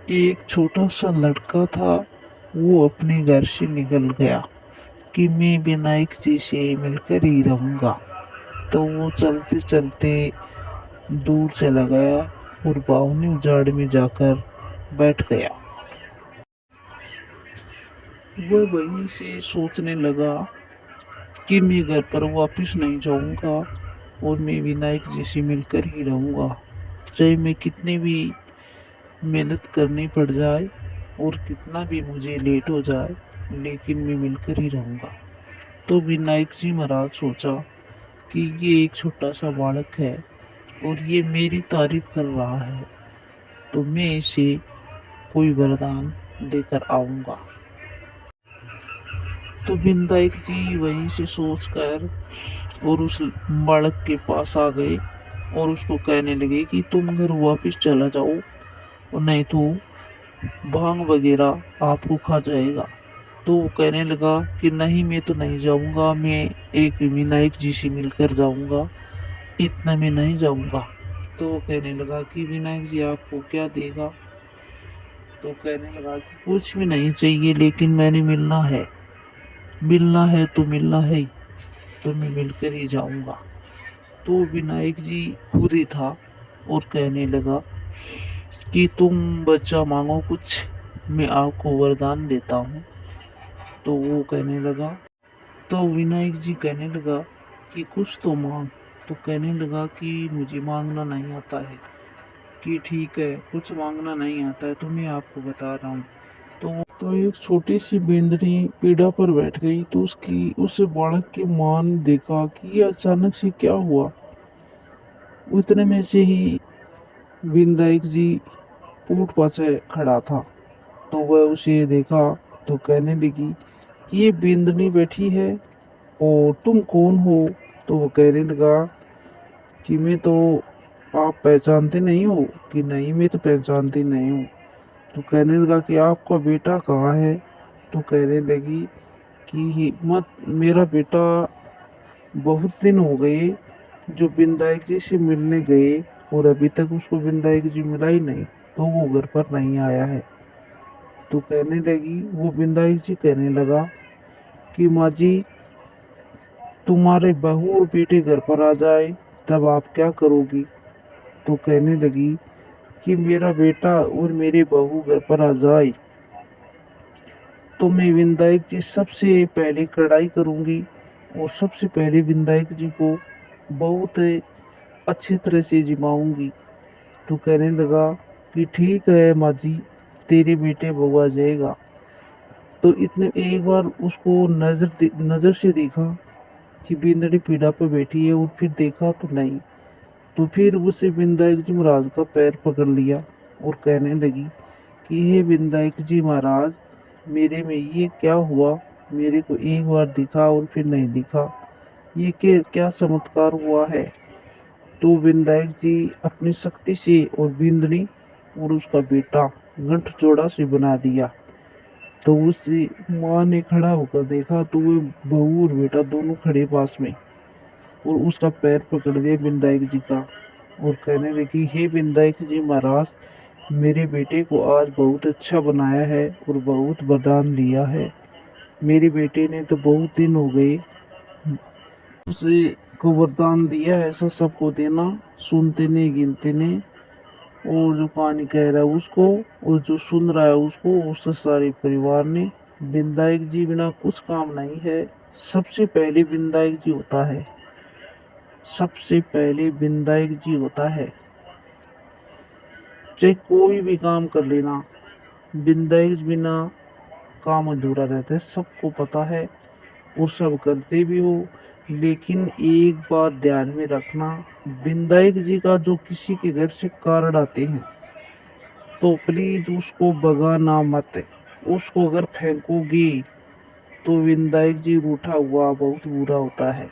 एक छोटा सा लड़का था। वो अपने घर से निकल गया कि मैं विनायक जी से मिलकर ही रहूंगा। तो वो चलते चलते दूर चला गया और बावनी उजाड़ में जाकर बैठ गया। वह वहीं से सोचने लगा कि मैं घर पर वापस नहीं जाऊंगा और मैं विनायक जी से मिलकर ही रहूंगा, चाहे मैं कितनी भी मेहनत करनी पड़ जाए और कितना भी मुझे लेट हो जाए, लेकिन मैं मिलकर ही रहूंगा। तो विनायक जी महाराज सोचा कि ये एक छोटा सा बालक है और ये मेरी तारीफ कर रहा है, तो मैं इसे कोई वरदान देकर आऊंगा। तो विनायक जी वहीं से सोचकर और उस बालक के पास आ गए और उसको कहने लगे कि तुम घर वापस चला जाओ और नहीं तो भांग वगैरह आपको खा जाएगा। तो वो कहने लगा कि नहीं, मैं तो नहीं जाऊंगा, मैं एक विनायक जी से मिलकर जाऊंगा, इतना मैं नहीं जाऊंगा। तो वो कहने लगा कि विनायक जी आपको क्या देगा। तो कहने लगा कि कुछ भी नहीं चाहिए, लेकिन मैंने मिलना है, मिलना है तो मिलना है, तो मैं मिलकर ही जाऊंगा। तो विनायक जी खुद ही था और कहने लगा कि तुम बच्चा मांगो कुछ, मैं आपको वरदान देता हूँ। तो वो कहने लगा, तो विनायक जी कहने लगा कि कुछ तो मांग। तो कहने लगा कि मुझे मांगना नहीं आता है। कि ठीक है, कुछ मांगना नहीं आता है तो मैं आपको बता रहा हूँ। तो एक छोटी सी बेंदनी पीढ़ा पर बैठ गई। तो उस बालक की मां ने देखा कि ये अचानक से क्या हुआ। उतने में से ही विनायक जी ऊंट पाछे खड़ा था। तो वह उसे देखा तो कहने लगी कि ये बिंदनी बैठी है और तुम कौन हो। तो वो कहने लगा कि मैं तो, आप पहचानते नहीं हो। कि नहीं, मैं तो पहचानती नहीं हूँ। तो कहने लगा कि आपका बेटा कहाँ है। तो कहने लगी कि मत, मेरा बेटा बहुत दिन हो गए जो विनायक जी से मिलने गए और अभी तक उसको विनायक जी मिला ही नहीं, तो वो घर पर नहीं आया है। तो कहने लगी, वो विनायक जी कहने लगा कि माँ जी, तुम्हारे बहू और बेटे घर पर आ जाए तब आप क्या करोगी। तो कहने लगी कि मेरा बेटा और मेरे बहू घर पर आ जाए तो मैं विनायक जी सबसे पहले कढ़ाई करूंगी और सबसे पहले विनायक जी को बहुत अच्छी तरह से जिमाऊंगी। तो कहने लगा कि ठीक है माँ जी, तेरे बेटे बहू आ जाएगा। तो इतने एक बार उसको नजर से देखा कि बिंदड़ी पीढ़ा पर बैठी है और फिर देखा तो नहीं। तो फिर उसे विनायक जी महाराज का पैर पकड़ लिया और कहने लगी कि हे विनायक जी महाराज, मेरे में ये क्या हुआ, मेरे को एक बार दिखा और फिर नहीं दिखा, ये क्या चमत्कार हुआ है। तो विनायक जी अपनी शक्ति से और बिंदनी और उसका बेटा गठजोड़ा से बना दिया। तो उस माँ ने खड़ा होकर देखा तो वो बहू और बेटा दोनों खड़े पास में और उसका पैर पकड़ दिया विनायक जी का और कहने लगी, हे विनायक जी महाराज, मेरे बेटे को आज बहुत अच्छा बनाया है और बहुत वरदान दिया है। मेरे बेटे ने तो बहुत दिन हो गए उसे को वरदान दिया है, ऐसा सबको देना, सुनते ने गिनते ने, और जो कहानी कह रहा है उसको और जो सुन रहा है उसको, उससे सारे परिवार ने। विनायक जी बिना कुछ काम नहीं है। सबसे पहले विनायक जी होता है, सबसे पहले विनायक जी होता है। चाहे कोई भी काम कर लेना, विनायक बिना काम अधूरा रहता है, सबको पता है और सब करते भी हो। लेकिन एक बात ध्यान में रखना, विनायक जी का जो किसी के घर से कार्ड आते हैं तो प्लीज उसको भगाना मत। उसको अगर फेंकोगी तो विनायक जी रूठा हुआ बहुत बुरा होता है।